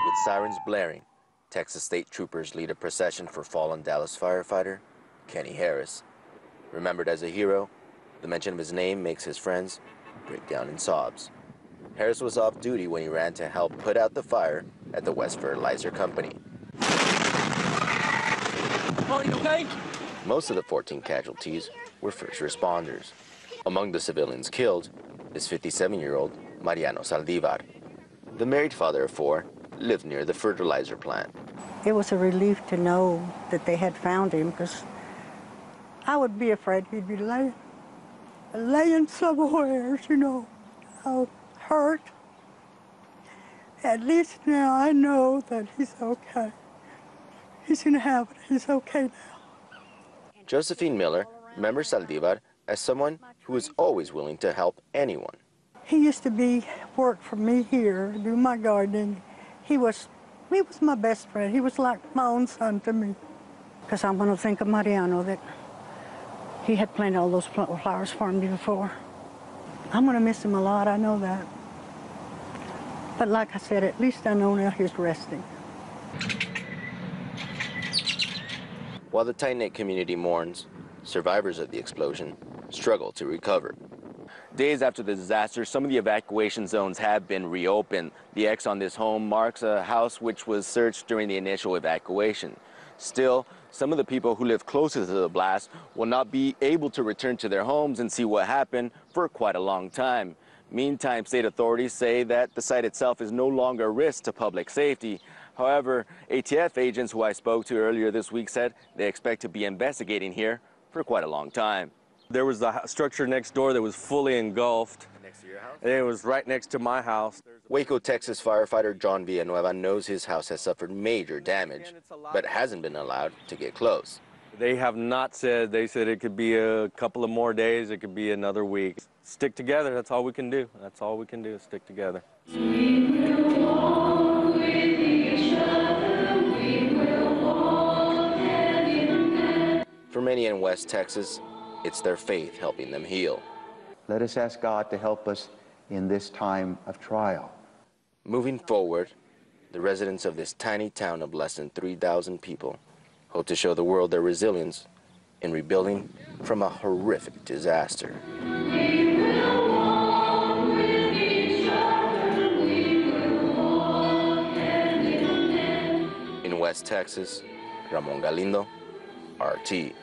With sirens blaring, Texas state troopers lead a procession for fallen Dallas firefighter Kenny Harris. Remembered as a hero, the mention of his name makes his friends break down in sobs. Harris was off duty when he ran to help put out the fire at the West Fertilizer Company. Oh, you okay? Most of the 14 casualties were first responders. Among the civilians killed is 57-year-old Mariano Saldivar. The married father of 4 lived near the fertilizer plant. It was a relief to know that they had found him, because I would be afraid he'd be laying somewhere, you know, hurt. At least now I know that he's okay. He's in heaven. He's okay now. Josephine Miller remembers Saldivar as someone who was always willing to help anyone. He used to work for me here, do my gardening. He was my best friend. He was like my own son to me. Because I'm going to think of Mariano, that he had planted all those flowers for me before. I'm going to miss him a lot, I know that. But like I said, at least I know now he's resting. While the tight-knit community mourns, survivors of the explosion struggle to recover. Days after the disaster, some of the evacuation zones have been reopened. The X on this home marks a house which was searched during the initial evacuation. Still, some of the people who live closer to the blast will not be able to return to their homes and see what happened for quite a long time. Meantime, state authorities say that the site itself is no longer a risk to public safety. However, ATF agents who I spoke to earlier this week said they expect to be investigating here for quite a long time. There was a structure next door that was fully engulfed. Next to your house? It was right next to my house. Waco, Texas firefighter John Villanueva knows his house has suffered major damage, but hasn't been allowed to get close. They have not said. They said it could be a couple of more days, it could be another week. Stick together, that's all we can do. That's all we can do is stick together. We will walk with each other, we will walk hand in hand. For many in West Texas, it's their faith helping them heal. Let us ask God to help us in this time of trial. Moving forward, the residents of this tiny town of less than 3,000 people hope to show the world their resilience in rebuilding from a horrific disaster. We will walk with each other, we will walk hand in hand. In West Texas, Ramon Galindo, RT.